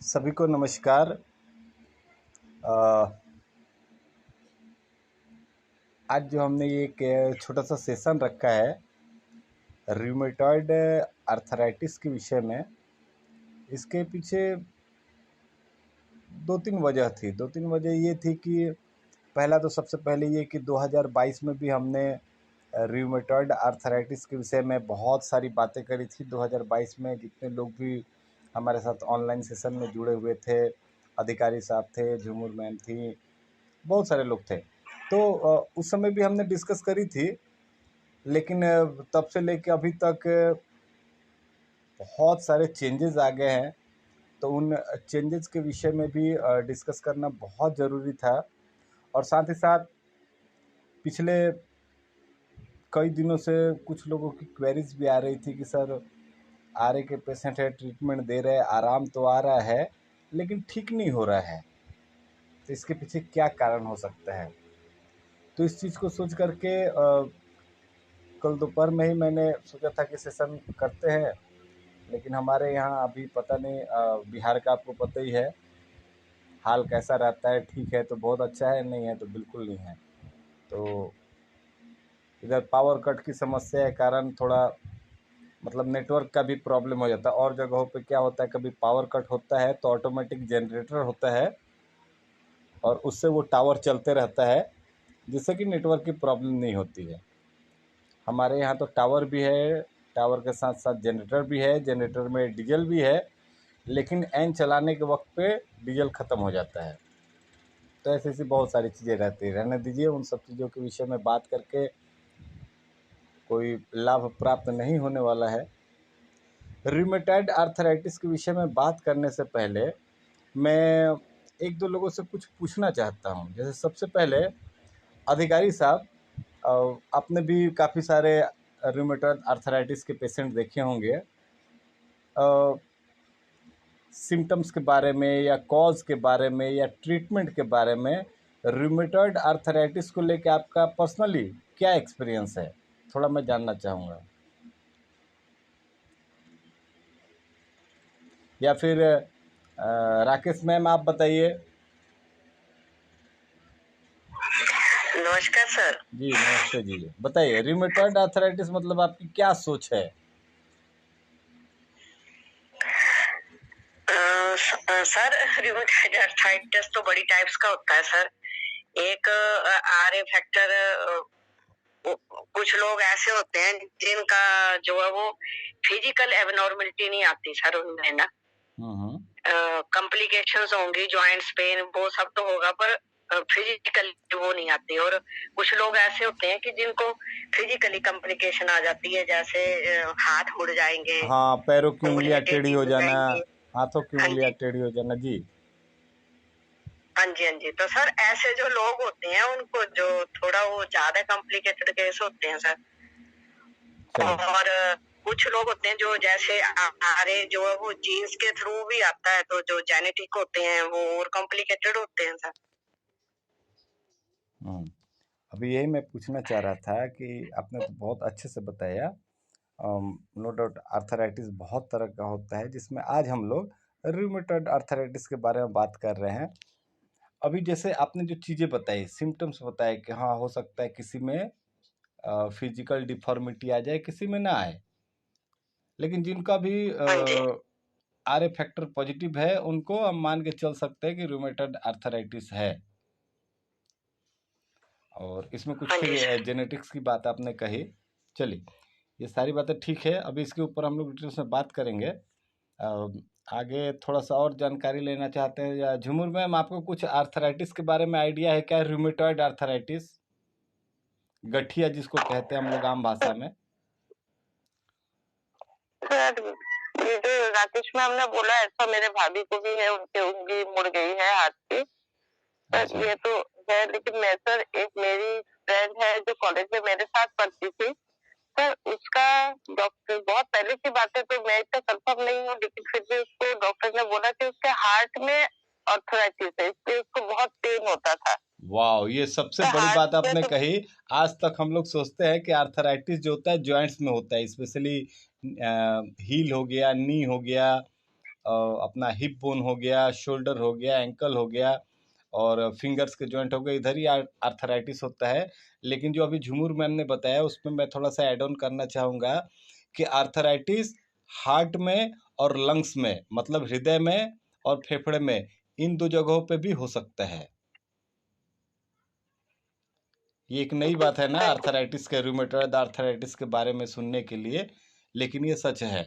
सभी को नमस्कार। अ, आज जो हमने ये एक छोटा सा सेशन रखा है रूमेटॉइड आर्थराइटिस के विषय में। इसके पीछे दो तीन वजह ये थी कि पहला तो सबसे पहले ये कि 2022 में भी हमने रूमेटॉइड आर्थराइटिस के विषय में बहुत सारी बातें करी थी। 2022 में जितने लोग भी हमारे साथ ऑनलाइन सेशन में जुड़े हुए थे, अधिकारी साहब थे, झूमर मैम थी, बहुत सारे लोग थे। तो उस समय भी हमने डिस्कस करी थी, लेकिन तब से लेके अभी तक बहुत सारे चेंजेस आ गए हैं। तो उन चेंजेस के विषय में भी डिस्कस करना बहुत ज़रूरी था। और साथ ही साथ पिछले कई दिनों से कुछ लोगों की क्वेरीज भी आ रही थी कि सर आरए के पेशेंट है, ट्रीटमेंट दे रहे हैं, आराम तो आ रहा है लेकिन ठीक नहीं हो रहा है, तो इसके पीछे क्या कारण हो सकता है। तो इस चीज़ को सोच करके कल दोपहर में ही मैंने सोचा था कि सेशन करते हैं। लेकिन हमारे यहाँ अभी पता नहीं, बिहार का आपको पता ही है हाल कैसा रहता है। ठीक है तो बहुत अच्छा है, नहीं है तो बिल्कुल नहीं है। तो इधर पावर कट की समस्या के कारण थोड़ा मतलब नेटवर्क का भी प्रॉब्लम हो जाता है। और जगहों पे क्या होता है, कभी पावर कट होता है तो ऑटोमेटिक जनरेटर होता है और उससे वो टावर चलते रहता है, जिससे कि नेटवर्क की प्रॉब्लम नहीं होती है। हमारे यहाँ तो टावर भी है, टावर के साथ साथ जनरेटर भी है, जनरेटर में डीजल भी है, लेकिन एन चलाने के वक्त पे डीजल ख़त्म हो जाता है। तो ऐसी ऐसी बहुत सारी चीज़ें रहती है। रहने दीजिए, उन सब चीज़ों के विषय में बात करके कोई लाभ प्राप्त नहीं होने वाला है। रूमेटॉइड आर्थराइटिस के विषय में बात करने से पहले मैं एक दो लोगों से कुछ पूछना चाहता हूँ। जैसे सबसे पहले अधिकारी साहब, आपने भी काफ़ी सारे रूमेटॉइड आर्थराइटिस के पेशेंट देखे होंगे। सिम्टम्स के बारे में या कॉज के बारे में या ट्रीटमेंट के बारे में, रूमेटॉइड आर्थराइटिस को लेकर आपका पर्सनली क्या एक्सपीरियंस है, थोड़ा मैं जानना चाहूँगा। या फिर राकेश मैम आप बताइए। नमस्कार सर। जी नमस्ते जी, बताइए रूमेटॉइड आर्थराइटिस मतलब आपकी क्या सोच है। सर रूमेटॉइड आर्थराइटिस तो बड़ी टाइप्स का होता है सर। एक आर ए फैक्टर, कुछ लोग ऐसे होते हैं जिनका जो है वो फिजिकल एबनॉर्मलिटी नहीं आती सर उनमें ना। कॉम्प्लिकेशंस होंगी, जॉइंट्स पेन वो सब तो होगा, पर फिजिकली वो नहीं आती। और कुछ लोग ऐसे होते हैं कि जिनको फिजिकली कॉम्प्लिकेशन आ जाती है, जैसे हाथ मुड़ जाएंगे, हाँ, पैरों की उंगलियां उंगलियां टेढ़ी टेढ़ी हो हो जाना, जाएंगी। हाथों की हाँ उंगलियां जी, टेढ़ी हो जाना। जी हाँ जी, हाँ जी। तो सर ऐसे जो लोग होते हैं उनको जो थोड़ा वो ज्यादा कॉम्प्लिकेटेड केस होते हैं सर। चलिए। और कुछ लोग होते हैं जो जैसे आरे जो है वो जीन्स के थ्रू भी आता है, तो जो जेनेटिक होते हैं वो और कॉम्प्लिकेटेड होते हैं सर। अभी यही मैं पूछना चाह रहा था कि आपने तो बहुत अच्छे से बताया। नो डाउट आर्थराइटिस बहुत तरह का होता है, जिसमें आज हम लोग रूमेटॉइड आर्थराइटिस के बारे में बात कर रहे हैं। अभी जैसे आपने जो चीज़ें बताई, सिम्टम्स बताए कि हाँ हो सकता है किसी में फिजिकल डिफॉर्मिटी आ जाए, किसी में ना आए, लेकिन जिनका भी हाँ जी, आर ए फैक्टर पॉजिटिव है उनको हम मान के चल सकते हैं कि रूमेटॉइड आर्थराइटिस है। और इसमें कुछ हाँ फिर जी सर। जेनेटिक्स की बात आपने कही। चलिए, ये सारी बातें ठीक है, अभी इसके ऊपर हम लोग डिटेल्स में बात करेंगे। आगे थोड़ा सा और जानकारी लेना चाहते हैं। या झुमुर मैम, आपको कुछ आर्थराइटिस के बारे में आइडिया है क्या? रूमेटॉइड आर्थराइटिस, गठिया जिसको कहते हैं हम लोग आम भाषा में। सर ये जो राकेश मैम ने बोला, ऐसा मेरे भाभी को भी है, उनकी उंगली मुड़ गई है हाथ की। सर ये तो है, लेकिन मैं सर एक मेरी फ्रेंड है जो कॉलेज में मेरे साथ पढ़ती थी सर, उसका डॉक्टर, बहुत पहले की बात है तो मैं इतना कंफर्म नहीं हूँ, लेकिन फिर भी उसको डॉक्टर ने बोला कि उसके हार्ट में आर्थराइटिस है, इसलिए उसको बहुत पेन होता था। वाह, ये सबसे तो बड़ी बात हार्ट में आपने तो कही। आज तक हम लोग सोचते हैं कि आर्थराइटिस जो होता है जॉइंट्स में होता है, स्पेशली हील हो गया, नी हो गया, अपना हिप बोन हो गया, शोल्डर हो गया, एंकल हो गया और फिंगर्स के जॉइंट हो गए, इधर ही आर्थराइटिस होता है। लेकिन जो अभी झुमूर मैम ने बताया उसमें मैं थोड़ा सा ऐड ऑन करना चाहूँगा कि आर्थराइटिस हार्ट में और लंग्स में, मतलब हृदय में और फेफड़े में, इन दो जगहों पे भी हो सकता है। ये एक नई बात है ना आर्थराइटिस के, रूमेटॉइड आर्थराइटिस के बारे में सुनने के लिए, लेकिन ये सच है।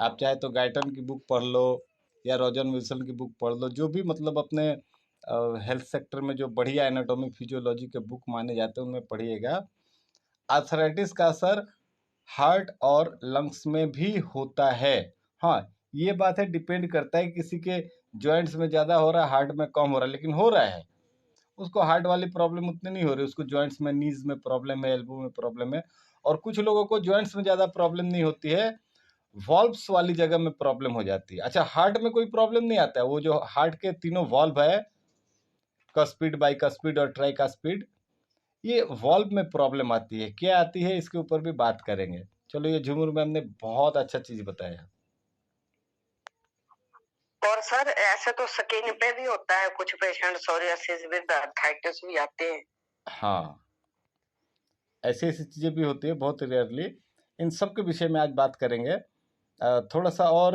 आप चाहे तो गाइटन की बुक पढ़ लो या रॉजर विल्सन की बुक पढ़ लो, जो भी मतलब अपने हेल्थ सेक्टर में जो बढ़िया एनाटॉमी फिजियोलॉजी के बुक माने जाते हैं उनमें पढ़िएगा। आर्थराइटिस का असर हार्ट और लंग्स में भी होता है। हाँ, ये बात है, डिपेंड करता है किसी के जॉइंट्स में ज़्यादा हो रहा है, हार्ट में कम हो रहा है, लेकिन हो रहा है। उसको हार्ट वाली प्रॉब्लम उतनी नहीं हो रही, उसको जॉइंट्स में, नीज में प्रॉब्लम है, एल्बो में प्रॉब्लम है। और कुछ लोगों को जॉइंट्स में ज़्यादा प्रॉब्लम नहीं होती है, वॉल्व्स वाली जगह में प्रॉब्लम हो जाती है। अच्छा, हार्ट में कोई प्रॉब्लम नहीं आता है, वो जो हार्ट के तीनों वॉल्व है, कस्पिड, बाइकस्पिड और ट्राइकस्पिड, ये वॉल्व में प्रॉब्लम आती है। क्या आती है इसके ऊपर भी बात करेंगे। चलो, ये झुमूर मैम ने बहुत अच्छा चीज बताया। और सर ऐसे तो स्किन पे भी होता है, कुछ पेशेंट सोरियासिस विद आर्थराइटिस भी आते हैं। हाँ, ऐसी ऐसी चीज़ें भी होती है, बहुत रेयरली। इन सब के विषय में आज बात करेंगे। थोड़ा सा और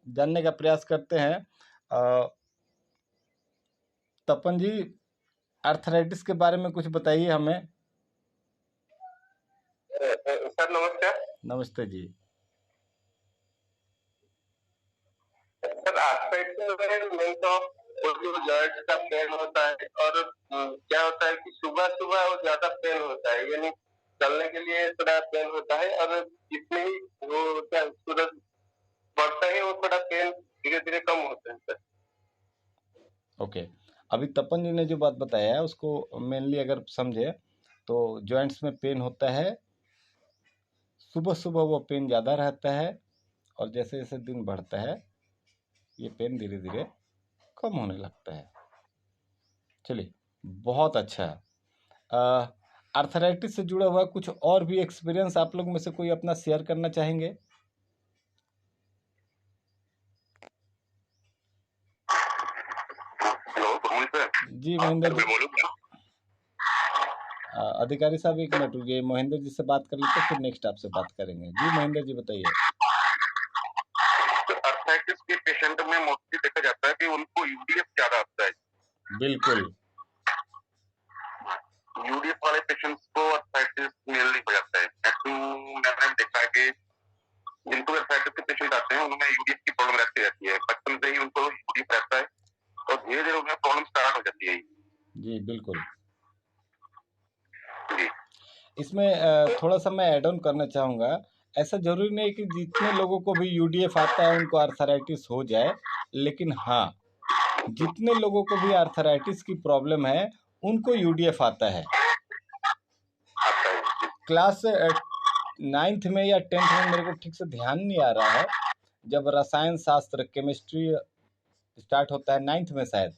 जानने का प्रयास करते हैं। तपन जी, आर्थराइटिस के बारे में कुछ बताइए हमें। सर नमस्कार। नमस्ते जी। सर आर्थराइटिस में तो जॉइंट्स का पेन होता है और क्या होता है कि सुबह सुबह वो ज्यादा पेन होता है, यानी चलने के लिए थोड़ा पेन होता है, और जितने ही वो क्या सूरज बढ़ता है वो थोड़ा पेन धीरे धीरे कम होता है सर। ओके, अभी तपन जी ने जो बात बताया है उसको मेनली अगर समझे तो जॉइंट्स में पेन होता है, सुबह सुबह वो पेन ज़्यादा रहता है, और जैसे जैसे दिन बढ़ता है ये पेन धीरे धीरे कम होने लगता है। चलिए, बहुत अच्छा। आर्थराइटिस से जुड़ा हुआ कुछ और भी एक्सपीरियंस आप लोग में से कोई अपना शेयर करना चाहेंगे? जी महेंद्र जी। अधिकारी साहब एक मिनट रुकिए, महेंद्र जी से बात कर लेते फिर नेक्स्ट आपसे बात करेंगे। जी महेंद्र जी बताइए। आर्थराइटिस के पेशेंट में मोस्टली देखा जाता है कि उनको यूडीएफ ज्यादा आता है। बिल्कुल, यूडीएफ वाले पेशेंट्स को आर्थराइटिस मेनली हो जाता है। मैंने देखा है कि जिनको आर्थराइटिस के पेशेंट आते हैं उनमें यूडीएफ की प्रॉब्लम रहती है, बचपन से ही उनको यूडीएफ रहता है और धीरे धीरे उन्हें प्रॉब्लम स्टार्ट हो जाती है। जी बिल्कुल। जी। इसमें थोड़ा सा मैं ऐड ऑन करना चाहूँगा। ऐसा जरूरी नहीं कि जितने लोगों को भी यूडीएफ आता है उनको आर्थराइटिस हो जाए, लेकिन हाँ, जितने लोगों को भी आर्थराइटिस की प्रॉब्लम है उनको यूडीएफ आता है। क्लास 9th में या 10th में, मेरे को ठीक से ध्यान नहीं आ रहा है, जब रसायन शास्त्र केमिस्ट्री स्टार्ट होता है 9th में शायद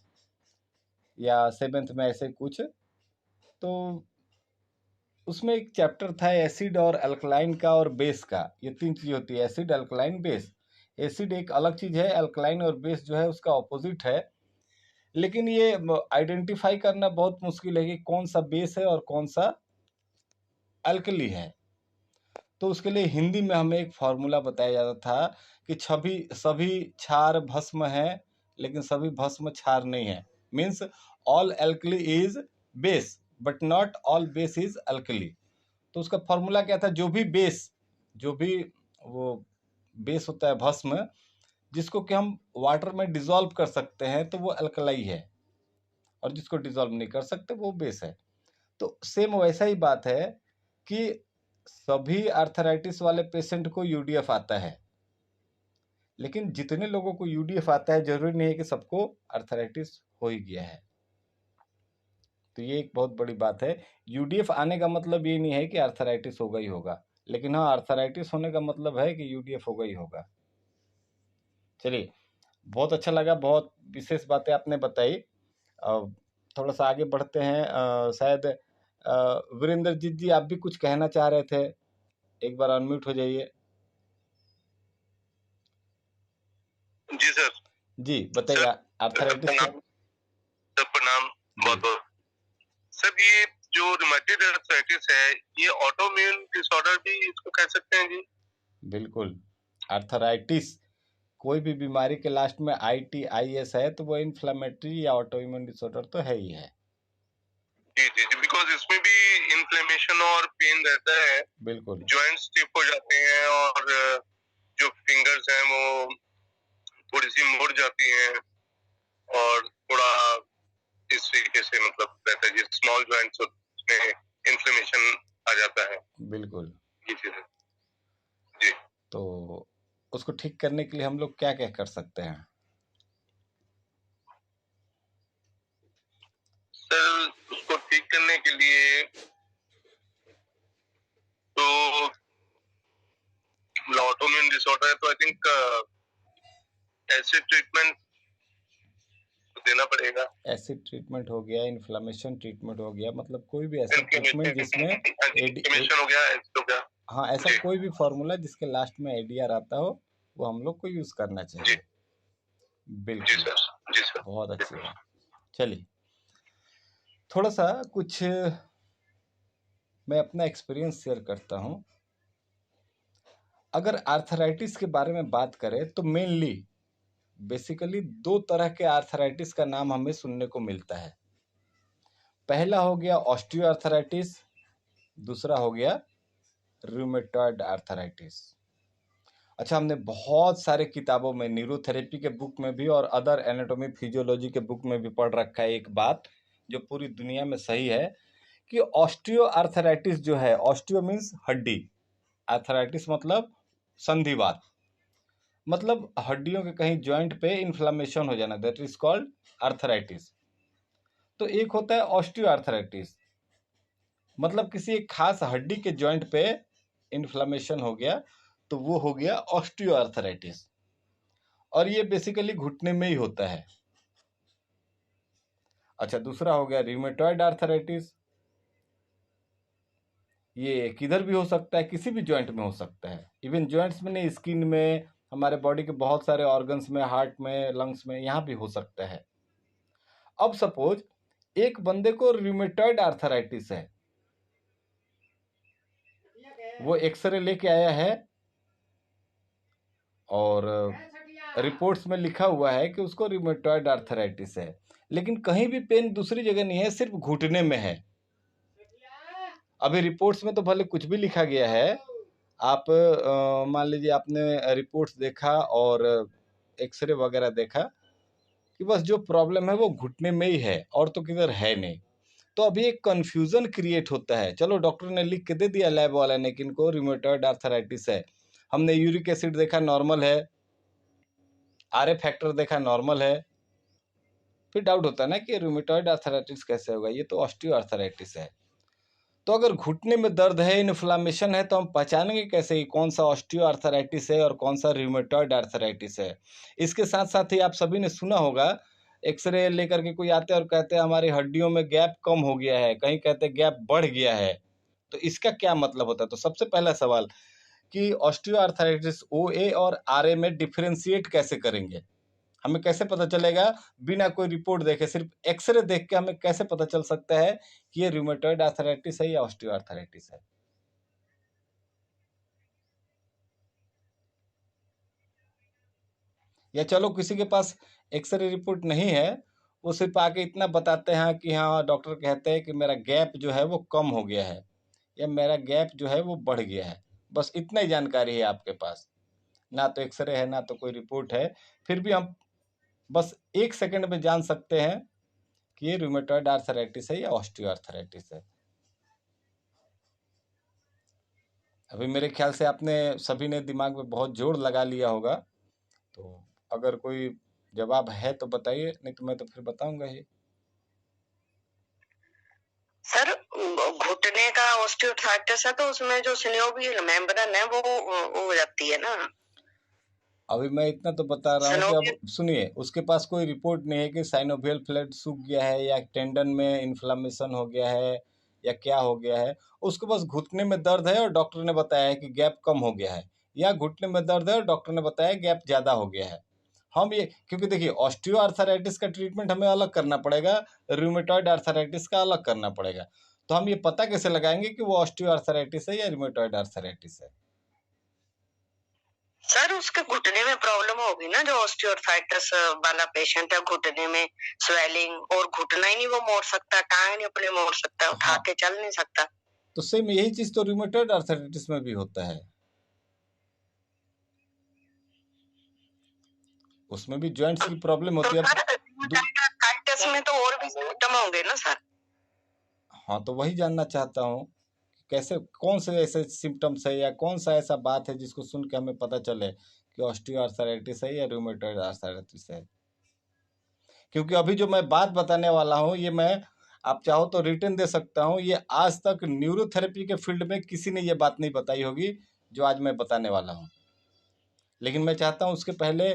या 7th में, ऐसे कुछ, तो उसमें एक चैप्टर था एसिड और अल्कलाइन का और बेस का। ये तीन चीज़ होती है, एसिड, अल्कलाइन, बेस। एसिड एक अलग चीज़ है, अल्कलाइन और बेस जो है उसका ऑपोजिट है। लेकिन ये आइडेंटिफाई करना बहुत मुश्किल है कि कौन सा बेस है और कौन सा अल्कली है। तो उसके लिए हिंदी में हमें एक फॉर्मूला बताया जाता था कि सभी क्षार भस्म है, लेकिन सभी भस्म क्षार नहीं है। Means all alkali is base but not all base is alkali. तो उसका फॉर्मूला क्या था, जो भी वो बेस होता है भस्म, जिसको कि हम वाटर में डिसॉल्व कर सकते हैं तो वो अल्कलाई है, और जिसको डिसॉल्व नहीं कर सकते वो बेस है। तो सेम वैसा ही बात है कि सभी आर्थराइटिस वाले पेशेंट को यूडीएफ आता है, लेकिन जितने लोगों को यूडीएफ आता है जरूरी नहीं है कि सबको आर्थराइटिस हो ही गया है। तो ये एक बहुत बड़ी बात है। यूडीएफ आने का मतलब ये नहीं है कि आर्थराइटिस होगा ही होगा, लेकिन हाँ, आर्थराइटिस होने का मतलब है कि यूडीएफ होगा ही होगा। चलिए, बहुत अच्छा लगा, बहुत विशेष बातें आपने बताई। थोड़ा सा आगे बढ़ते हैं। शायद वीरेंद्र जीत जी, आप भी कुछ कहना चाह रहे थे, एक बार अनम्यूट हो जाइए। जी सर। जी बताइए आर्थराइटिस के। सर प्रणाम, बहुत बहुत। सर ये जो रूमेटॉइड आर्थराइटिस है, ये ऑटोइम्यून डिसऑर्डर भी इसको कह सकते हैं जी? बिल्कुल, आर्थराइटिस कोई भी बीमारी के लास्ट में ITIS है तो वो इन्फ्लेमेटरी या ऑटोइम्यून डिसऑर्डर तो है ही है। जी जी जी, बिकॉज इसमें भी इन्फ्लेमेशन और पेन रहता है। बिल्कुल, जॉइंट्स स्टिफ हो जाते हैं और जो फिंगर्स हैं वो थोड़ी सी मुड़ जाती हैं और थोड़ा इस तरीके से मतलब रहता है जी, स्मॉल जॉइंट्स में इन्फ्लेमेशन आ जाता है। बिल्कुल। जी जी जी। तो उसको ठीक करने के लिए हम लोग क्या क्या कर सकते हैं? सर उसको ठीक करने के लिए तो ऑटोइम्यून डिसऑर्डर है तो आई थिंक एसिड ट्रीटमेंट देना पड़ेगा। एसिड ट्रीटमेंट हो गया, इन्फ्लेमेशन ट्रीटमेंट हो गया, मतलब कोई भी ऐसा ट्रीटमेंट जिसमें इन्फ्लेमेशन हो गया, एसिड हो गया। हाँ, ऐसा कोई भी फॉर्मूला जिसके लास्ट में ADR आता हो वो हम लोग को यूज करना चाहिए। बिल्कुल जी सर, जी सर। बहुत अच्छी बात। चलिए थोड़ा सा कुछ मैं अपना एक्सपीरियंस शेयर करता हूँ। अगर आर्थराइटिस के बारे में बात करें तो मेनली बेसिकली 2 तरह के आर्थराइटिस का नाम हमें सुनने को मिलता है। पहला हो गया ऑस्टियोआर्थराइटिस, दूसरा हो गया रूमेटॉइड आर्थराइटिस। अच्छा, हमने बहुत सारे किताबों में, न्यूरोथेरेपी के बुक में भी और अदर एनाटॉमी फिजियोलॉजी के बुक में भी पढ़ रखा है एक बात जो पूरी दुनिया में सही है कि ऑस्टियोआर्थराइटिस जो है, ऑस्टियो मीन्स हड्डी, आर्थराइटिस मतलब संधिवात, मतलब हड्डियों के कहीं जॉइंट पे इन्फ्लामेशन हो जाना, दैट इज कॉल्ड आर्थराइटिस। तो एक होता है ऑस्टियोआर्थराइटिस, मतलब किसी एक खास हड्डी के जॉइंट पे इन्फ्लामेशन हो गया तो वो हो गया ऑस्टियोआर्थराइटिस, और ये बेसिकली घुटने में ही होता है। अच्छा, दूसरा हो गया रूमेटॉइड आर्थराइटिस, ये किधर भी हो सकता है, किसी भी जॉइंट में हो सकता है, इवन जॉइंट्स में नहीं, स्किन में, हमारे बॉडी के बहुत सारे ऑर्गन्स में, हार्ट में, लंग्स में, यहाँ भी हो सकता है। अब सपोज एक बंदे को रूमेटॉइड आर्थराइटिस है, वो एक्सरे लेके आया है और रिपोर्ट्स में लिखा हुआ है कि उसको रूमेटॉइड आर्थराइटिस है, लेकिन कहीं भी पेन दूसरी जगह नहीं है, सिर्फ घुटने में है। अभी रिपोर्ट्स में तो भले कुछ भी लिखा गया है, आप मान लीजिए आपने रिपोर्ट्स देखा और एक्सरे वगैरह देखा कि बस जो प्रॉब्लम है वो घुटने में ही है और तो किधर है नहीं, तो अभी एक कंफ्यूजन क्रिएट होता है। चलो डॉक्टर ने लिख के दे दिया लैब वाला ने कि इनको रूमेटॉइड आर्थराइटिस है, हमने यूरिक एसिड देखा नॉर्मल है, RA फैक्टर देखा नॉर्मल है, फिर डाउट होता है ना कि रूमेटॉइड आर्थराइटिस कैसे होगा, ये तो ऑस्टियोआर्थराइटिस है। तो अगर घुटने में दर्द है, इन्फ्लामेशन है, तो हम पहचानेंगे कैसे कि कौन सा ऑस्टियोआर्थराइटिस है और कौन सा रूमेटॉइड आर्थराइटिस है? इसके साथ साथ ही आप सभी ने सुना होगा, एक्सरे लेकर के कोई आते हैं और कहते हैं हमारी हड्डियों में गैप कम हो गया है, कहीं कहते हैं गैप बढ़ गया है, तो इसका क्या मतलब होता है? तो सबसे पहला सवाल कि ऑस्टियोआर्थराइटिस OA और RA में डिफरेंशिएट कैसे करेंगे? हमें कैसे पता चलेगा बिना कोई रिपोर्ट देखे, सिर्फ एक्सरे देख के हमें कैसे पता चल सकता है कि ये रूमेटॉइड आर्थराइटिस है या ऑस्टियोआर्थराइटिस है? या चलो किसी के पास एक्सरे रिपोर्ट नहीं है, वो सिर्फ आके इतना बताते हैं कि हाँ डॉक्टर कहते हैं कि मेरा गैप जो है वो कम हो गया है या मेरा गैप जो है वो बढ़ गया है, बस इतना ही जानकारी है आपके पास, ना तो एक्सरे है ना तो कोई रिपोर्ट है, फिर भी हम बस 1 सेकंड में जान सकते हैं कि ये रूमेटॉइड आर्थराइटिस है या ऑस्टियोआर्थराइटिस है। अभी मेरे ख्याल से आपने सभी ने दिमाग में बहुत जोर लगा लिया होगा, तो अगर कोई जवाब है तो बताइए, नहीं तो मैं तो फिर बताऊंगा ही। सर घुटने का ऑस्टियोआर्थराइटिस है तो उसमें जो सिनोवियल मेम्ब्रेन है वो हो जाती है ना। अभी मैं इतना तो बता रहा हूँ कि अब सुनिए, उसके पास कोई रिपोर्ट नहीं है कि साइनोवियल फ्लैट सूख गया है या टेंडन में इन्फ्लामेशन हो गया है या क्या हो गया है, उसको बस घुटने में दर्द है और डॉक्टर ने बताया है कि गैप कम हो गया है, या घुटने में दर्द है और डॉक्टर ने बताया गैप ज़्यादा हो गया है। हम ये, क्योंकि देखिए ऑस्टियो आर्थराइटिस का ट्रीटमेंट हमें अलग करना पड़ेगा, रूमेटॉइड आर्थराइटिस का अलग करना पड़ेगा। तो हम ये पता कैसे लगाएंगे कि वो ऑस्टियो आर्थराइटिस है या रूमेटॉइड आर्थराइटिस है? सर उसके घुटने में प्रॉब्लम होगी ना, जो ऑस्टियोआर्थराइटिस वाला पेशेंट है, घुटने में स्वेलिंग, और घुटना ही नहीं वो मोड़ सकता, टांग नहीं अपने मोड़ सकता, उठा हाँ। के चल नहीं सकता। तो सेम यही चीज तो रूमेटॉइड आर्थराइटिस में भी होता है, उसमें भी जॉइंट्स की प्रॉब्लम होती है। आर्थराइटिस में तो और भी सिम्टम होंगे ना सर? हाँ, तो वही जानना चाहता हूँ कैसे, कौन से ऐसे सिम्टम्स है या कौन सा ऐसा बात है जिसको सुन के हमें पता चले कि ऑस्टियो आर्थराइटिस है या रूमेटॉइड आर्थराइटिस है। क्योंकि अभी जो मैं बात बताने वाला हूँ ये मैं, आप चाहो तो रिटर्न दे सकता हूँ, ये आज तक न्यूरोथेरेपी के फील्ड में किसी ने ये बात नहीं बताई होगी जो आज मैं बताने वाला हूँ। लेकिन मैं चाहता हूँ उसके पहले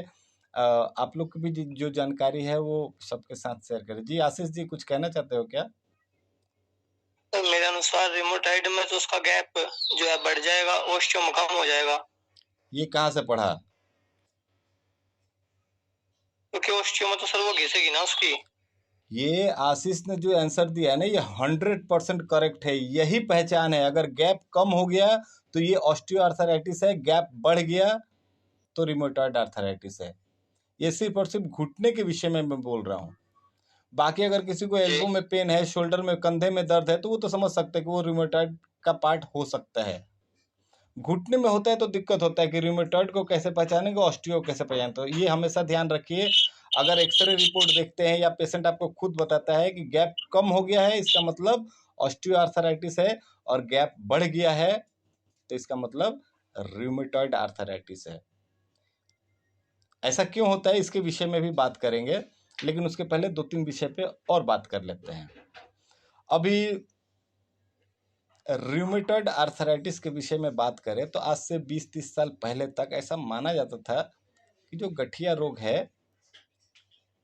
आप लोग की भी जो जानकारी है वो सबके साथ शेयर करें। जी आशीष जी, कुछ कहना चाहते हो क्या? मेरे अनुसार रिमोटाइड में तो उसका गैप जो है बढ़ जाएगा, ओस्टियो में कम हो जाएगा। ये कहाँ से पढ़ा? क्योंकि ओस्टियो में तो सर वो घिसेगी ना उसकी। ये आशीष ने जो आंसर दिया है ना, ये 100% करेक्ट है, यही पहचान है। अगर गैप कम हो गया तो ये ऑस्टियो आर्थराइटिस है, गैप बढ़ गया तो रिमोटॉइड आर्थराइटिस है। ये सिर्फ और सिर्फ घुटने के विषय में मैं बोल रहा हूँ। बाकी अगर किसी को एल्बो में पेन है, शोल्डर में, कंधे में दर्द है, तो वो तो समझ सकते हैं कि वो रिमोटॉइड का पार्ट हो सकता है। घुटने में होता है तो दिक्कत होता है कि रिमोटॉइड को कैसे पहचानेंगे, ऑस्टियो को कैसे पहचानेंगे। तो ये हमेशा ध्यान रखिए, अगर एक्सरे रिपोर्ट देखते हैं या पेशेंट आपको खुद बताता है कि गैप कम हो गया है, इसका मतलब ऑस्टियो आर्थराइटिस है, और गैप बढ़ गया है तो इसका मतलब रूमेटॉइड आर्थराइटिस है। ऐसा क्यों होता है इसके विषय में भी बात करेंगे, लेकिन उसके पहले 2-3 विषय पे और बात कर लेते हैं। अभी रूमेटॉइड आर्थराइटिस के विषय में बात करें तो आज से 20-30 साल पहले तक ऐसा माना जाता था कि जो गठिया रोग है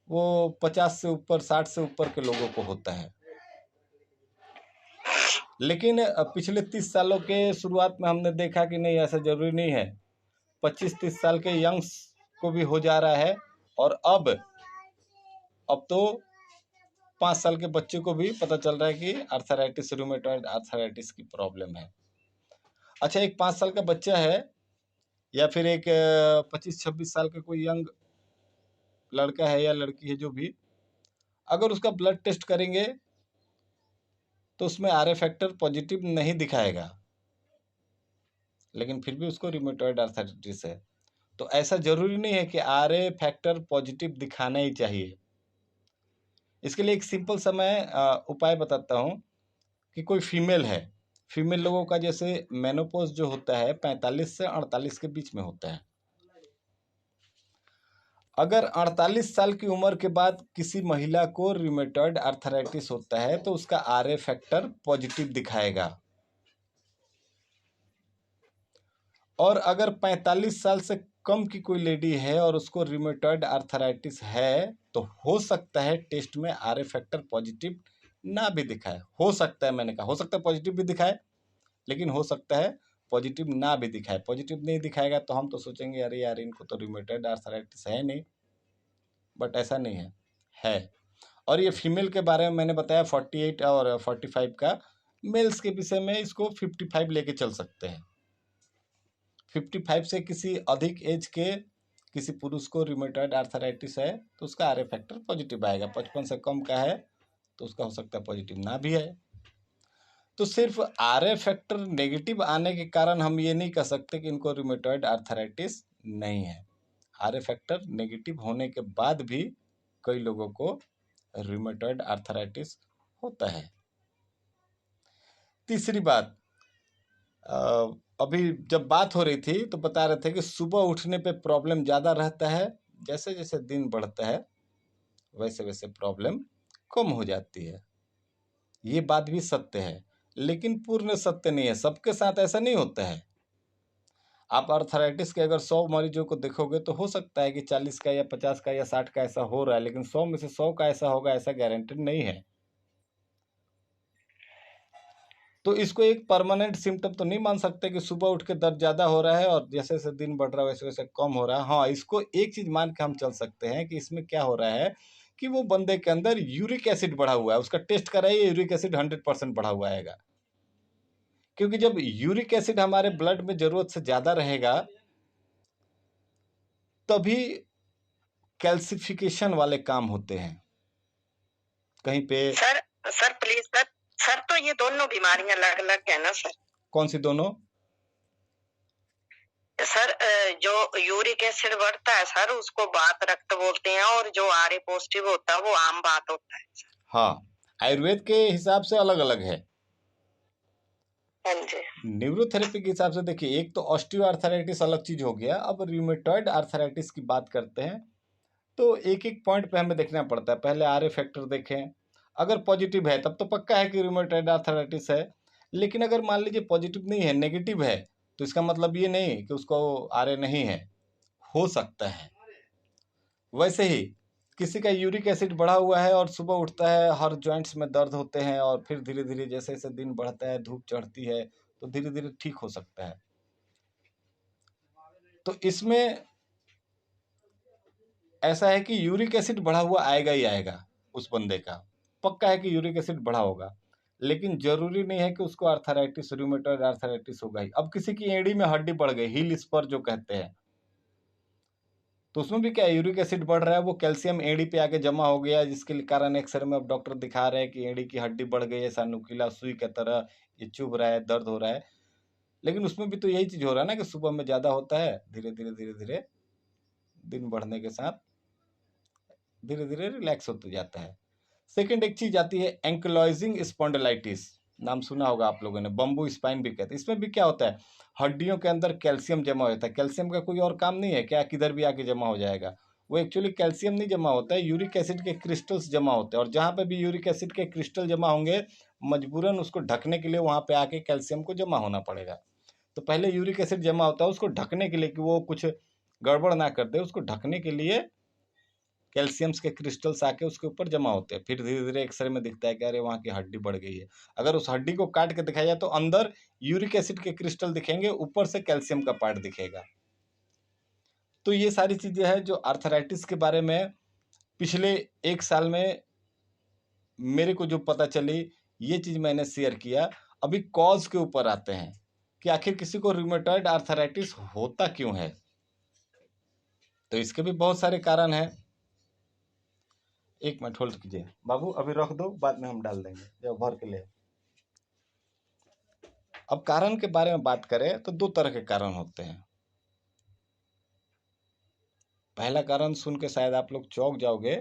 वो 50 से ऊपर, 60 से ऊपर के लोगों को होता है। लेकिन पिछले 30 सालों के शुरुआत में हमने देखा कि नहीं, ऐसा जरूरी नहीं है। 25-30 साल के यंग्स को भी हो जा रहा है, और अब तो 5 साल के बच्चे को भी पता चल रहा है कि आर्थराइटिस, रूमेटॉइड आर्थराइटिस की प्रॉब्लम है। अच्छा, एक 5 साल का बच्चा है या फिर एक 25-26 साल का कोई यंग लड़का है या लड़की है, जो भी, अगर उसका ब्लड टेस्ट करेंगे तो उसमें आरए फैक्टर पॉजिटिव नहीं दिखाएगा, लेकिन फिर भी उसको रूमेटॉइड आर्थराइटिस है। तो ऐसा जरूरी नहीं है कि आरए फैक्टर पॉजिटिव दिखाना ही चाहिए। इसके लिए एक सिंपल सा मैं उपाय बताता हूँ कि कोई फीमेल है, फीमेल लोगों का जैसे मेनोपॉज जो होता है 45 से 48 के बीच में होता है। अगर 48 साल की उम्र के बाद किसी महिला को रूमेटॉइड आर्थराइटिस होता है तो उसका आरए फैक्टर पॉजिटिव दिखाएगा। और अगर 45 साल से कम की कोई लेडी है और उसको रूमेटॉइड आर्थराइटिस है तो हो सकता है टेस्ट में आरए फैक्टर पॉजिटिव ना भी दिखाए। हो सकता है, मैंने कहा हो सकता है पॉजिटिव भी दिखाए, लेकिन हो सकता है पॉजिटिव ना भी दिखाए। पॉजिटिव नहीं दिखाएगा तो हम तो सोचेंगे अरे यार इनको तो रूमेटॉइड आर्थराइटिस है नहीं, बट ऐसा नहीं है। और ये फीमेल के बारे में मैंने बताया 48 और 45 का। मेल्स के विषय में इसको 55 लेके चल सकते हैं। 55 से किसी अधिक एज के किसी पुरुष को रूमेटॉइड आर्थराइटिस है तो उसका आरए फैक्टर पॉजिटिव आएगा। 55 से कम का है तो उसका हो सकता है पॉजिटिव ना भी है। तो सिर्फ आरए फैक्टर नेगेटिव आने के कारण हम ये नहीं कह सकते कि इनको रूमेटॉइड आर्थराइटिस नहीं है। आरए फैक्टर नेगेटिव होने के बाद भी कई लोगों को रूमेटॉइड आर्थराइटिस होता है। तीसरी बात, अभी जब बात हो रही थी तो बता रहे थे कि सुबह उठने पे प्रॉब्लम ज़्यादा रहता है, जैसे जैसे दिन बढ़ता है वैसे वैसे प्रॉब्लम कम हो जाती है। ये बात भी सत्य है, लेकिन पूर्ण सत्य नहीं है। सबके साथ ऐसा नहीं होता है। आप आर्थराइटिस के अगर 100 मरीजों को देखोगे तो हो सकता है कि 40 का या 50 का या 60 का ऐसा हो रहा है, लेकिन 100 में से 100 का ऐसा होगा, ऐसा गारंटेड नहीं है। तो इसको एक परमानेंट सिम्टम तो नहीं मान सकते कि सुबह उठ के दर्द ज़्यादा हो रहा है और जैसे जैसे दिन बढ़ रहा है वैसे वैसे कम हो रहा है। हाँ, इसको एक चीज़ मान के हम चल सकते हैं कि इसमें क्या हो रहा है कि वो बंदे के अंदर यूरिक एसिड बढ़ा हुआ है। उसका टेस्ट कराइए, यूरिक एसिड 100% बढ़ा हुआ आएगा, क्योंकि जब यूरिक एसिड हमारे ब्लड में ज़रूरत से ज़्यादा रहेगा तभी कैल्सिफिकेशन वाले काम होते हैं। कहीं पे सर प्लीज सर तो ये दोनों बीमारियां अलग अलग है ना सर? कौन सी दोनों? सर जो यूरिक एसिड बढ़ता है सर उसको वात रक्त बोलते हैं, और जो आर ए पॉजिटिव होता है वो आम बात होता है। हाँ, आयुर्वेद के हिसाब से अलग अलग है। हाँ जी। न्यूरोथेरेपी के हिसाब से देखिए, एक तो ऑस्टियोआर्थराइटिस अलग चीज हो गया। अब रूमेटॉइड आर्थराइटिस की बात करते हैं तो एक एक पॉइंट पे हमें देखना पड़ता है। पहले आर ए फैक्टर देखें, अगर पॉजिटिव है तब तो पक्का है कि रूमेटॉइड आर्थराइटिस है। लेकिन अगर मान लीजिए पॉजिटिव नहीं है, नेगेटिव है, तो इसका मतलब ये नहीं कि उसको आर ए नहीं है, हो सकता है। वैसे ही किसी का यूरिक एसिड बढ़ा हुआ है और सुबह उठता है हर जॉइंट्स में दर्द होते हैं और फिर धीरे धीरे जैसे जैसे दिन बढ़ता है, धूप चढ़ती है, तो धीरे धीरे ठीक हो सकता है। तो इसमें ऐसा है कि यूरिक एसिड बढ़ा हुआ आएगा ही आएगा, उस बंदे का पक्का है कि यूरिक एसिड बढ़ा होगा। लेकिन जरूरी नहीं है कि उसको आर्थराइटिस, रूमेटॉइड आर्थराइटिस होगा ही। अब किसी की एड़ी में हड्डी बढ़ गई, हील स्पर जो कहते हैं, तो उसमें भी क्या यूरिक एसिड बढ़ रहा है, वो कैल्शियम एड़ी पे आके जमा हो गया, जिसके कारण एक्सरे में अब डॉक्टर दिखा रहे हैं कि एड़ी की हड्डी बढ़ गई है, ऐसा नुकीला सुई की तरह ये चुभ रहा है, दर्द हो रहा है। लेकिन उसमें भी तो यही चीज हो रहा है ना कि सुबह में ज्यादा होता है, धीरे धीरे धीरे धीरे दिन बढ़ने के साथ धीरे धीरे रिलैक्स होते जाता है। सेकंड एक चीज आती है एंकलॉइजिंग स्पॉन्डिलाइटिस, नाम सुना होगा आप लोगों ने, बम्बू स्पाइन भी कहते हैं। इसमें भी क्या होता है, हड्डियों के अंदर कैल्शियम जमा होता है। कैल्शियम का कोई और काम नहीं है क्या, किधर भी आके जमा हो जाएगा। वो एक्चुअली कैल्शियम नहीं जमा होता है, यूरिक एसिड के क्रिस्टल्स जमा होते हैं। और जहाँ पे भी यूरिक एसिड के क्रिस्टल जमा होंगे, मजबूरन उसको ढकने के लिए वहाँ पे आके कैल्शियम को जमा होना पड़ेगा। तो पहले यूरिक एसिड जमा होता है, उसको ढकने के लिए कि वो कुछ गड़बड़ ना कर दे, उसको ढकने के लिए कैल्शियम्स के क्रिस्टल्स आके उसके ऊपर जमा होते हैं। फिर धीरे धीरे एक्सरे में दिखता है कि अरे वहाँ की हड्डी बढ़ गई है। अगर उस हड्डी को काट के दिखाया जाए तो अंदर यूरिक एसिड के क्रिस्टल दिखेंगे, ऊपर से कैल्शियम का पार्ट दिखेगा। तो ये सारी चीजें हैं जो आर्थराइटिस के बारे में पिछले एक साल में मेरे को जो पता चली, ये चीज मैंने शेयर किया। अभी कॉज के ऊपर आते हैं कि आखिर किसी को रूमेटॉइड आर्थराइटिस होता क्यों है। तो इसके भी बहुत सारे कारण हैं। एक मिनट होल्ड कीजिए बाबू, अभी रख दो, बाद में हम डाल देंगे जब भर के लिए। अब कारण के बारे में बात करें तो दो तरह के कारण होते हैं। पहला कारण सुन के शायद आप लोग चौंक जाओगे,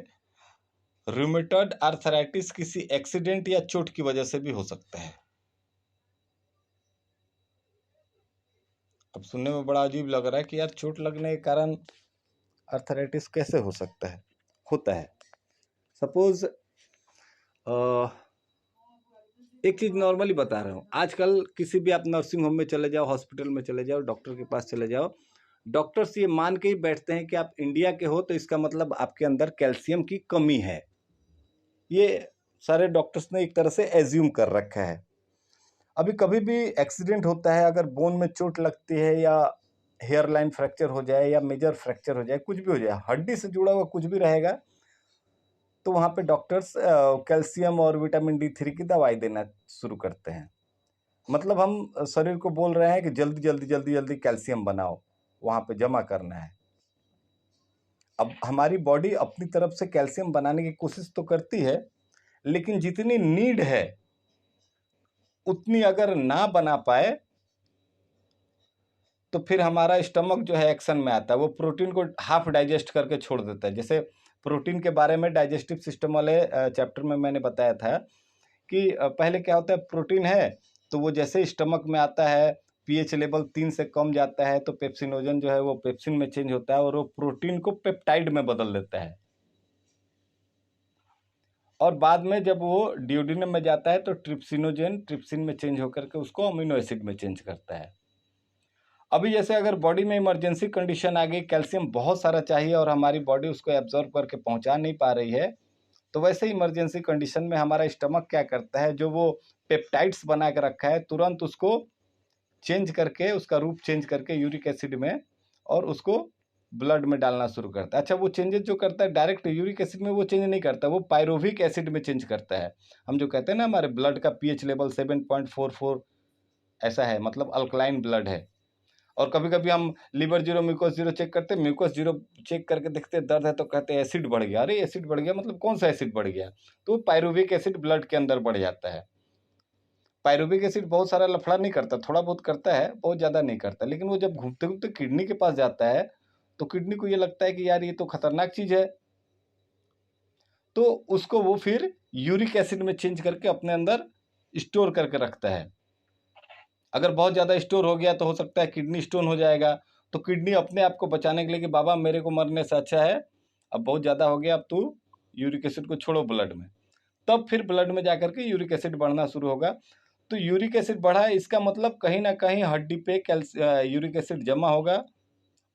रूमेटॉइड आर्थराइटिस किसी एक्सीडेंट या चोट की वजह से भी हो सकता है। अब सुनने में बड़ा अजीब लग रहा है कि यार चोट लगने के कारण आर्थराइटिस कैसे हो सकता है। होता है। सपोज एक चीज नॉर्मली बता रहा हूँ, आजकल किसी भी आप नर्सिंग होम में चले जाओ, हॉस्पिटल में चले जाओ, डॉक्टर के पास चले जाओ, डॉक्टर्स ये मान के ही बैठते हैं कि आप इंडिया के हो तो इसका मतलब आपके अंदर कैल्शियम की कमी है। ये सारे डॉक्टर्स ने एक तरह से एज्यूम कर रखा है। अभी कभी भी एक्सीडेंट होता है, अगर बोन में चोट लगती है या हेयर लाइन फ्रैक्चर हो जाए या मेजर फ्रैक्चर हो जाए, कुछ भी हो जाए, हड्डी से जुड़ा हुआ कुछ भी रहेगा, तो वहाँ पे डॉक्टर्स कैल्शियम और विटामिन D3 की दवाई देना शुरू करते हैं। मतलब हम शरीर को बोल रहे हैं कि जल्दी जल्दी जल्दी जल्दी कैल्शियम बनाओ, वहाँ पे जमा करना है। अब हमारी बॉडी अपनी तरफ से कैल्शियम बनाने की कोशिश तो करती है, लेकिन जितनी नीड है उतनी अगर ना बना पाए तो फिर हमारा स्टमक जो है एक्शन में आता है, वो प्रोटीन को हाफ डाइजेस्ट करके छोड़ देता है। जैसे प्रोटीन के बारे में डाइजेस्टिव सिस्टम वाले चैप्टर में मैंने बताया था कि पहले क्या होता है, प्रोटीन है तो वो जैसे स्टमक में आता है, पीएच लेवल 3 से कम जाता है तो पेप्सिनोजन जो है वो पेप्सिन में चेंज होता है और वो प्रोटीन को पेप्टाइड में बदल देता है। और बाद में जब वो डियोडिनम में जाता है तो ट्रिप्सिन में चेंज होकर के उसको अमीनो एसिड में चेंज करता है। अभी जैसे अगर बॉडी में इमरजेंसी कंडीशन आ गई, कैल्शियम बहुत सारा चाहिए और हमारी बॉडी उसको एब्जॉर्ब करके पहुंचा नहीं पा रही है, तो वैसे ही इमरजेंसी कंडीशन में हमारा स्टमक क्या करता है, जो वो पेप्टाइड्स बना के रखा है तुरंत उसको चेंज करके, उसका रूप चेंज करके यूरिक एसिड में, और उसको ब्लड में डालना शुरू करता है। अच्छा, वो चेंजेस जो करता है डायरेक्ट यूरिक एसिड में वो चेंज नहीं करता, वो पायरोविक एसिड में चेंज करता है। हम जो कहते हैं ना हमारे ब्लड का पीएच लेवल 7.44 ऐसा है, मतलब अल्कलाइन ब्लड है। और कभी कभी हम liver zero mucous zero check करते हैं, म्यूकोस जीरो चेक करके देखते हैं दर्द है तो कहते हैं एसिड बढ़ गया। अरे एसिड बढ़ गया मतलब कौन सा एसिड बढ़ गया? तो पायरुविक एसिड ब्लड के अंदर बढ़ जाता है। पायरुविक एसिड बहुत सारा लफड़ा नहीं करता, थोड़ा बहुत करता है, बहुत ज़्यादा नहीं करता। लेकिन वो जब घूमते घूमते किडनी के पास जाता है तो किडनी को ये लगता है कि यार ये तो खतरनाक चीज़ है, तो उसको वो फिर यूरिक एसिड में चेंज करके अपने अंदर स्टोर करके रखता है। अगर बहुत ज़्यादा स्टोर हो गया तो हो सकता है किडनी स्टोन हो जाएगा। तो किडनी अपने आप को बचाने के लिए कि बाबा मेरे को मरने से अच्छा है, अब बहुत ज़्यादा हो गया, अब तू यूरिक एसिड को छोड़ो ब्लड में, तब फिर ब्लड में जाकर के यूरिक एसिड बढ़ना शुरू होगा। तो यूरिक एसिड बढ़ा है, इसका मतलब कहीं ना कहीं हड्डी पे यूरिक एसिड जमा होगा,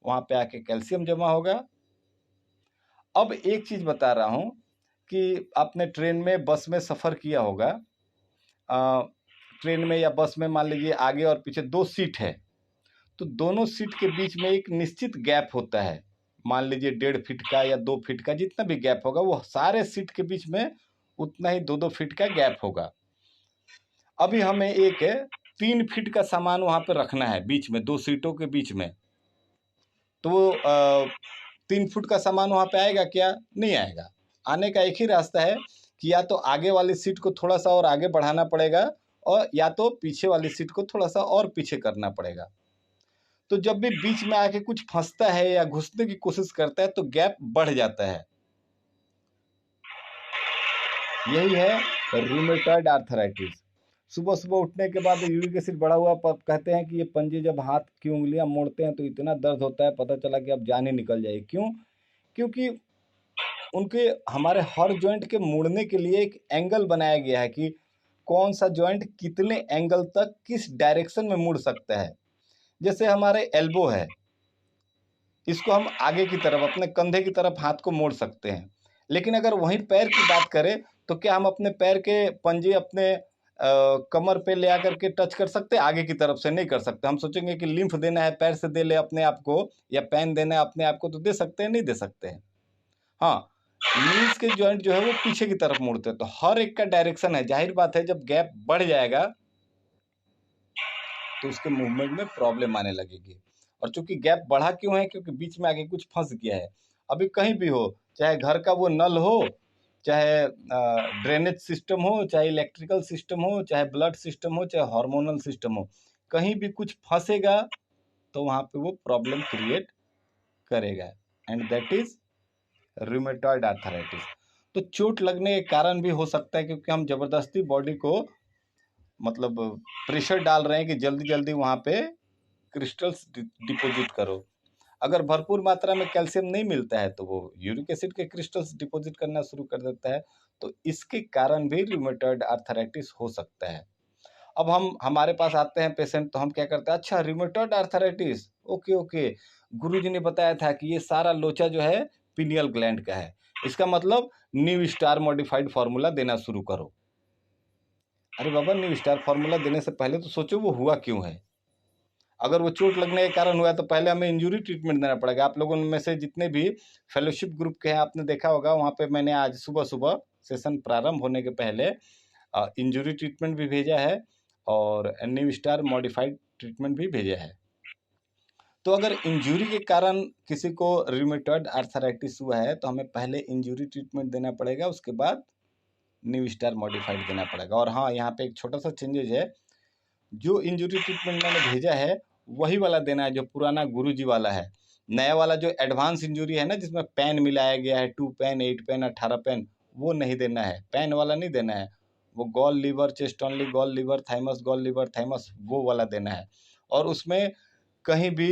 वहाँ पे आके कैल्शियम जमा होगा। अब एक चीज़ बता रहा हूँ कि आपने ट्रेन में, बस में सफ़र किया होगा। ट्रेन में या बस में मान लीजिए आगे और पीछे 2 सीट है, तो दोनों सीट के बीच में एक निश्चित गैप होता है। मान लीजिए 1.5 फीट का या 2 फीट का, जितना भी गैप होगा वो सारे सीट के बीच में उतना ही 2-2 फीट का गैप होगा। अभी हमें एक 3 फीट का सामान वहाँ पे रखना है बीच में, 2 सीटों के बीच में, तो वो 3 फुट का सामान वहाँ पे आएगा क्या? नहीं आएगा। आने का एक ही रास्ता है कि या तो आगे वाली सीट को थोड़ा सा और आगे बढ़ाना पड़ेगा, और या तो पीछे वाली सीट को थोड़ा सा और पीछे करना पड़ेगा। तो जब भी बीच में आके कुछ फंसता है या घुसने की कोशिश करता है तो गैप बढ़ जाता है। यही है रूमेटॉइड आर्थराइटिस। सुबह सुबह उठने के बाद यूरिक एसिड बढ़ा हुआ, कहते हैं कि ये पंजे जब हाथ की उंगलियां मोड़ते हैं तो इतना दर्द होता है, पता चला कि अब जान ही निकल जाए। क्यों? क्योंकि उनके, हमारे हर जॉइंट के मुड़ने के लिए एक एंगल बनाया गया है कि कौन सा जॉइंट कितने एंगल तक किस डायरेक्शन में मुड़ सकता है। जैसे हमारे एल्बो है, इसको हम आगे की तरफ, अपने कंधे की तरफ हाथ को मोड़ सकते हैं। लेकिन अगर वहीं पैर की बात करें तो क्या हम अपने पैर के पंजे अपने कमर पे ले आकर के टच कर सकते हैं? आगे की तरफ से नहीं कर सकते। हम सोचेंगे कि लिम्फ देना है पैर से दे ले अपने आप को, या पेन देना है अपने आप को, तो दे सकते हैं? नहीं दे सकते हैं। हाँ, नीज के जॉइंट जो है वो पीछे की तरफ मुड़ते हैं, तो हर एक का डायरेक्शन है। जाहिर बात है जब गैप बढ़ जाएगा तो उसके मूवमेंट में प्रॉब्लम आने लगेगी। और चूंकि गैप बढ़ा क्यों है? क्योंकि बीच में आगे कुछ फंस गया है। अभी कहीं भी हो, चाहे घर का वो नल हो, चाहे ड्रेनेज सिस्टम हो, चाहे इलेक्ट्रिकल सिस्टम हो, चाहे ब्लड सिस्टम हो, चाहे हार्मोनल सिस्टम हो, कहीं भी कुछ फंसेगा तो वहाँ पे वो प्रॉब्लम क्रिएट करेगा, and that is rheumatoid arthritis. तो चोट लगने के कारण भी हो सकता है, क्योंकि हम जबरदस्ती बॉडी को मतलब प्रेशर डाल रहे हैं कि जल्दी जल्दी वहाँ पे क्रिस्टल्स डिपॉजिट करो। अगर भरपूर मात्रा में कैल्शियम नहीं मिलता है तो वो यूरिक एसिड के क्रिस्टल्स डिपॉजिट करना शुरू कर देता है। तो इसके कारण भी रूमेटॉइड आर्थराइटिस हो सकता है। अब हमारे पास आते हैं पेशेंट, तो हम क्या करते हैं, अच्छा रूमेटॉइड आर्थराइटिस, ओके ओके, गुरुजी ने बताया था कि ये सारा लोचा जो है पीनियल ग्लैंड का है, इसका मतलब न्यू स्टार मॉडिफाइड फार्मूला देना शुरू करो। अरे बाबा, न्यू स्टार फार्मूला देने से पहले तो सोचो वो हुआ क्यों है। अगर वो चोट लगने के कारण हुआ है तो पहले हमें इंजरी ट्रीटमेंट देना पड़ेगा। आप लोगों में से जितने भी फेलोशिप ग्रुप के हैं, आपने देखा होगा वहाँ पे मैंने आज सुबह सुबह सेशन प्रारंभ होने के पहले इंजरी ट्रीटमेंट भी भेजा है और न्यू स्टार मॉडिफाइड ट्रीटमेंट भी भेजा है। तो अगर इंजरी के कारण किसी को रूमेटॉइड आर्थराइटिस हुआ है तो हमें पहले इंजरी ट्रीटमेंट देना पड़ेगा, उसके बाद न्यू स्टार मॉडिफाइड देना पड़ेगा। और हाँ, यहाँ पे एक छोटा सा चेंजेज है, जो इंजरी ट्रीटमेंट मैंने भेजा है वही वाला देना है जो पुराना गुरुजी वाला है। नया वाला जो एडवांस इंजरी है ना, जिसमें पेन मिलाया गया है, 2 पेन, 8 पेन, 18 पेन, वो नहीं देना है। पेन वाला नहीं देना है, वो gall liver, chest only gall liver, thymus gall liver, thymus, वो वाला देना है। और उसमें कहीं भी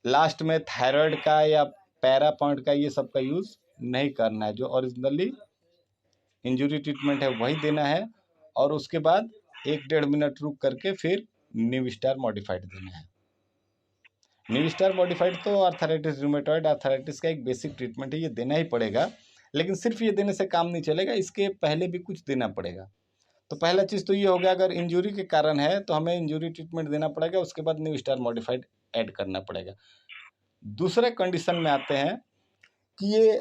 लास्ट में थायराइड का या पैरा पॉइंट का ये सब का यूज़ नहीं करना है। जो ओरिजिनली इंजरी ट्रीटमेंट है वही देना है, और उसके बाद 1-1.5 मिनट रुक करके फिर न्यू स्टार मॉडिफाइड देना है। न्यू स्टार मॉडिफाइड तो आर्थराइटिस, रूमेटॉइड आर्थराइटिस का एक बेसिक ट्रीटमेंट है, ये देना ही पड़ेगा। लेकिन सिर्फ ये देने से काम नहीं चलेगा, इसके पहले भी कुछ देना पड़ेगा। तो पहला चीज़ तो ये हो गया, अगर इंजरी के कारण है तो हमें इंजरी ट्रीटमेंट देना पड़ेगा, उसके बाद न्यू स्टार मॉडिफाइड ऐड करना पड़ेगा। दूसरे कंडीशन में आते हैं कि ये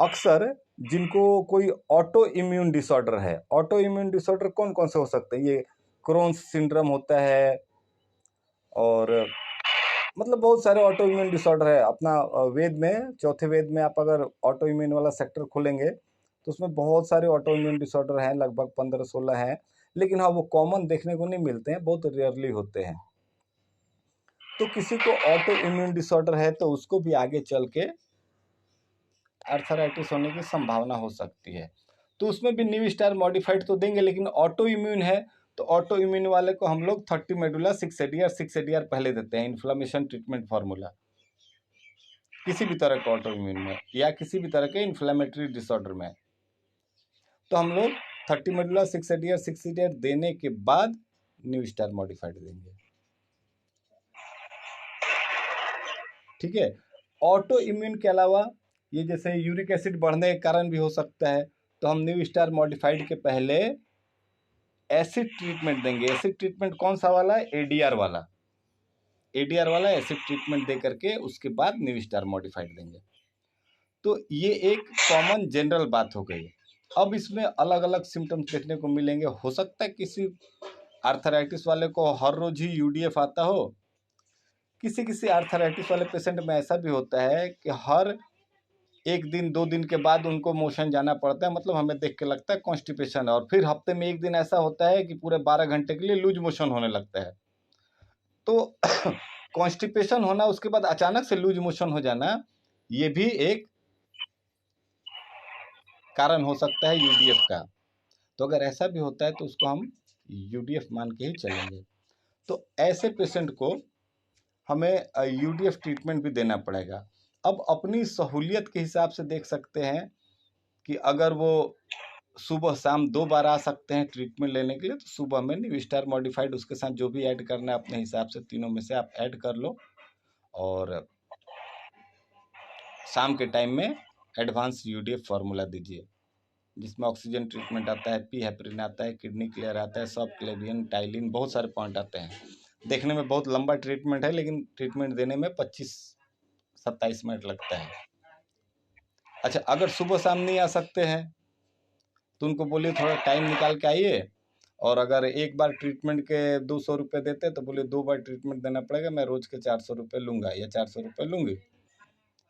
अक्सर जिनको कोई ऑटो इम्यून डिसऑर्डर है, ऑटो इम्यून डिसऑर्डर कौन कौन से हो सकते हैं? ये क्रोन्स सिंड्रोम होता है, और मतलब बहुत सारे ऑटो इम्यून डिसऑर्डर है। अपना वेद में, चौथे वेद में आप अगर ऑटो इम्यून वाला सेक्टर खोलेंगे तो उसमें बहुत सारे ऑटो इम्यून डिसऑर्डर हैं, लगभग 15-16 हैं। लेकिन हाँ, वो कॉमन देखने को नहीं मिलते हैं, बहुत रेयरली होते हैं। तो किसी को ऑटो इम्यून डिसऑर्डर है तो उसको भी आगे चल के आर्थराइटिस होने की संभावना हो सकती है। तो उसमें भी न्यू स्टार मॉडिफाइड तो देंगे, लेकिन ऑटो इम्यून है तो ऑटो इम्यून वाले को हम लोग 30 मेडुला 6 ADR पहले देते हैं, इन्फ्लामेशन ट्रीटमेंट फार्मूला। किसी भी तरह के ऑटो इम्यून में या किसी भी तरह के इन्फ्लामेटरी डिसऑर्डर में तो हम लोग 30 मेडुला 6 ADR देने के बाद न्यू स्टार मॉडिफाइड देंगे। ठीक है। ऑटो इम्यून के अलावा ये जैसे यूरिक एसिड बढ़ने के कारण भी हो सकता है, तो हम न्यू स्टार मॉडिफाइड के पहले एसिड ट्रीटमेंट देंगे। एसिड ट्रीटमेंट कौन सा वाला है? एडीआर वाला। एडीआर वाला एसिड ट्रीटमेंट दे करके उसके बाद न्यू स्टार मॉडिफाइड देंगे। तो ये एक कॉमन जनरल बात हो गई। अब इसमें अलग अलग सिम्टम्स देखने को मिलेंगे। हो सकता है किसी आर्थराइटिस वाले को हर रोज ही यूडीएफ आता हो, किसी किसी आर्थराइटिस वाले पेशेंट में ऐसा भी होता है कि हर 1 दिन 2 दिन के बाद उनको मोशन जाना पड़ता है, मतलब हमें देख के लगता है कॉन्स्टिपेशन है, और फिर हफ्ते में 1 दिन ऐसा होता है कि पूरे 12 घंटे के लिए लूज मोशन होने लगता है। तो कॉन्स्टिपेशन होना, उसके बाद अचानक से लूज मोशन हो जाना, ये भी एक कारण हो सकता है यूडीएफ का। तो अगर ऐसा भी होता है तो उसको हम यूडीएफ मान के ही चलेंगे। तो ऐसे पेशेंट को हमें यूडीएफ ट्रीटमेंट भी देना पड़ेगा। अब अपनी सहूलियत के हिसाब से देख सकते हैं कि अगर वो सुबह शाम 2 बार आ सकते हैं ट्रीटमेंट लेने के लिए, तो सुबह में न्यू स्टार मॉडिफाइड, उसके साथ जो भी ऐड करना है अपने हिसाब से तीनों में से आप ऐड कर लो, और शाम के टाइम में एडवांस यूडीएफ फार्मूला दीजिए, जिसमें ऑक्सीजन ट्रीटमेंट आता है, पी हेपरिन आता है, किडनी क्लियर आता है, सब क्लेवियन, टाइलिन, बहुत सारे पॉइंट आते हैं। देखने में बहुत लंबा ट्रीटमेंट है, लेकिन ट्रीटमेंट देने में 25-27 मिनट लगता है। अच्छा, अगर सुबह शाम नहीं आ सकते हैं तो उनको बोलिए थोड़ा टाइम निकाल के आइए, और अगर एक बार ट्रीटमेंट के 200 रुपये देते तो बोलिए 2 बार ट्रीटमेंट देना पड़ेगा, मैं रोज के 400 रुपये लूँगा या 400 रुपये लूँगी।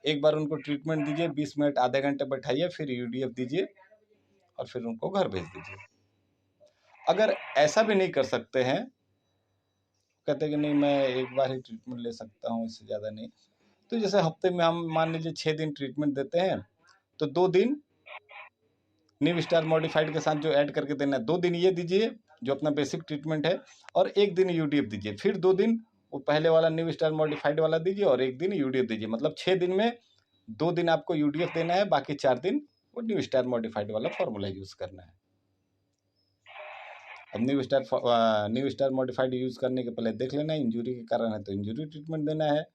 एक बार उनको ट्रीटमेंट दीजिए, 20 मिनट आधे घंटे बैठाइए, फिर यूडीएफ दीजिए और फिर उनको घर भेज दीजिए। अगर ऐसा भी नहीं कर सकते हैं, कहते हैं कि नहीं मैं एक बार ही ट्रीटमेंट ले सकता हूँ, इससे ज़्यादा नहीं, तो जैसे हफ्ते में हम मान लीजिए 6 दिन ट्रीटमेंट देते हैं, तो 2 दिन न्यू स्टार मॉडिफाइड के साथ जो ऐड करके देना है, 2 दिन ये दीजिए जो अपना बेसिक ट्रीटमेंट है, और 1 दिन यूडीएफ दीजिए। फिर 2 दिन वो पहले वाला न्यू स्टार मॉडिफाइड वाला दीजिए और 1 दिन यूडीएफ दीजिए। मतलब 6 दिन में 2 दिन आपको यूडीएफ देना है, बाकी 4 दिन वो न्यू स्टार मॉडिफाइड वाला फॉर्मूला यूज़ करना है। अब न्यू स्टार मॉडिफाइड यूज़ करने के पहले देख लेना है, इंजरी के कारण है तो इंजरी ट्रीटमेंट देना है,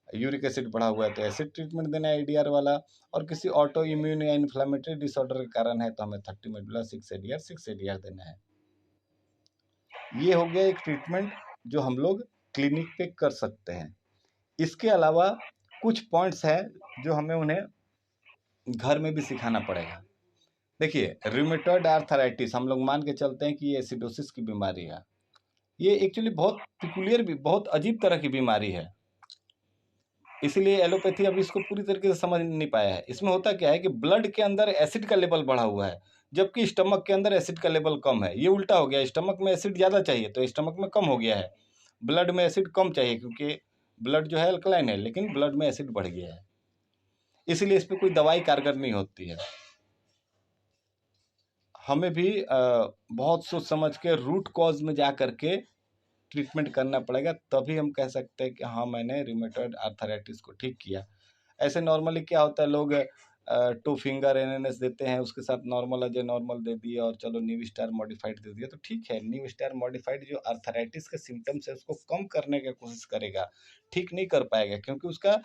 यूरिक एसिड बढ़ा हुआ है तो एसिड ट्रीटमेंट देना है एडीआर वाला, और किसी ऑटो इम्यून या इन्फ्लामेटरी डिसऑर्डर के कारण है तो हमें 30 मेडुला 6 ADR देना है। ये हो गया एक ट्रीटमेंट जो हम लोग क्लिनिक पे कर सकते हैं। इसके अलावा कुछ पॉइंट्स हैं जो हमें उन्हें घर में भी सिखाना पड़ेगा। देखिए, रूमेटॉइड आर्थराइटिस हम लोग मान के चलते हैं कि ये एसिडोसिस की बीमारी है। ये एक्चुअली बहुत पिकुलियर भी, बहुत अजीब तरह की बीमारी है, इसीलिए एलोपैथी अभी इसको पूरी तरीके से समझ नहीं पाया है। इसमें होता क्या है कि ब्लड के अंदर एसिड का लेवल बढ़ा हुआ है, जबकि स्टमक के अंदर एसिड का लेवल कम है। ये उल्टा हो गया, स्टमक में एसिड ज़्यादा चाहिए तो स्टमक में कम हो गया है, ब्लड में एसिड कम चाहिए क्योंकि ब्लड जो है अल्कलाइन है, लेकिन ब्लड में एसिड बढ़ गया है। इसीलिए इस पर कोई दवाई कारगर नहीं होती है। हमें भी बहुत सोच समझ के रूट कॉज में जा करके ट्रीटमेंट करना पड़ेगा, तभी हम कह सकते हैं कि हाँ मैंने रूमेटॉइड आर्थराइटिस को ठीक किया। ऐसे नॉर्मली क्या होता है, लोग 2 फिंगर एनएनएस देते हैं, उसके साथ नॉर्मल अजय नॉर्मल दे दिया और चलो न्यू स्टार मॉडिफाइड दे दिया, तो ठीक है, न्यू स्टार मॉडिफाइड जो आर्थराइटिस के सिम्टम्स है उसको कम करने की कोशिश करेगा, ठीक नहीं कर पाएगा, क्योंकि उसका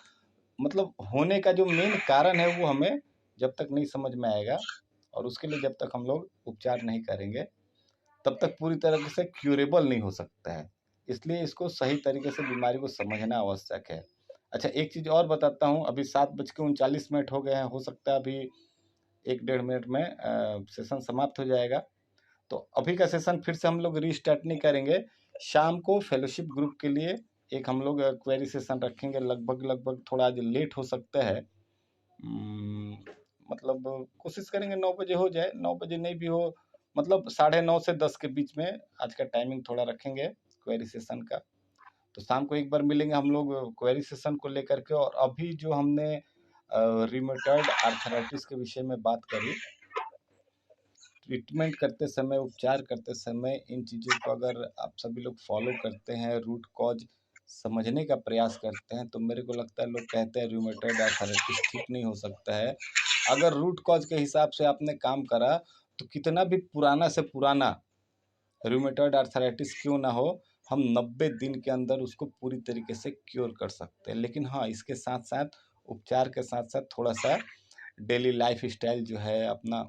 मतलब होने का जो मेन कारण है वो हमें जब तक नहीं समझ में आएगा और उसके लिए जब तक हम लोग उपचार नहीं करेंगे तब तक पूरी तरह से क्यूरेबल नहीं हो सकता है। इसलिए इसको सही तरीके से बीमारी को समझना आवश्यक है। अच्छा, एक चीज़ और बताता हूँ, अभी 7:39 हो गए हैं, हो सकता है अभी 1-1.5 मिनट में सेशन समाप्त हो जाएगा। तो अभी का सेशन फिर से हम लोग रीस्टार्ट नहीं करेंगे। शाम को फेलोशिप ग्रुप के लिए एक हम लोग क्वेरी सेशन रखेंगे, लगभग थोड़ा आज लेट हो सकता है, मतलब कोशिश करेंगे 9 बजे हो जाए, 9 बजे नहीं भी हो मतलब 9:30 से 10 के बीच में आज का टाइमिंग थोड़ा रखेंगे क्वेरी सेशन का। तो शाम को एक बार मिलेंगे हम लोग क्वेरी सेशन को लेकर के। और अभी जो हमने रिमेटॉइड आर्थराइटिस के विषय में बात करी, ट्रीटमेंट करते समय, उपचार करते समय इन चीज़ों को अगर आप सभी लोग फॉलो करते हैं, रूट कॉज समझने का प्रयास करते हैं, तो मेरे को लगता है, लोग कहते हैं रूमेटॉइड आर्थराइटिस ठीक नहीं हो सकता है। अगर रूट कॉज के हिसाब से आपने काम करा तो कितना भी पुराना से पुराना रूमेटॉइड आर्थराइटिस क्यों ना हो, हम 90 दिन के अंदर उसको पूरी तरीके से क्योर कर सकते हैं। लेकिन हाँ, इसके साथ साथ उपचार के साथ साथ थोड़ा सा डेली लाइफ स्टाइल जो है अपना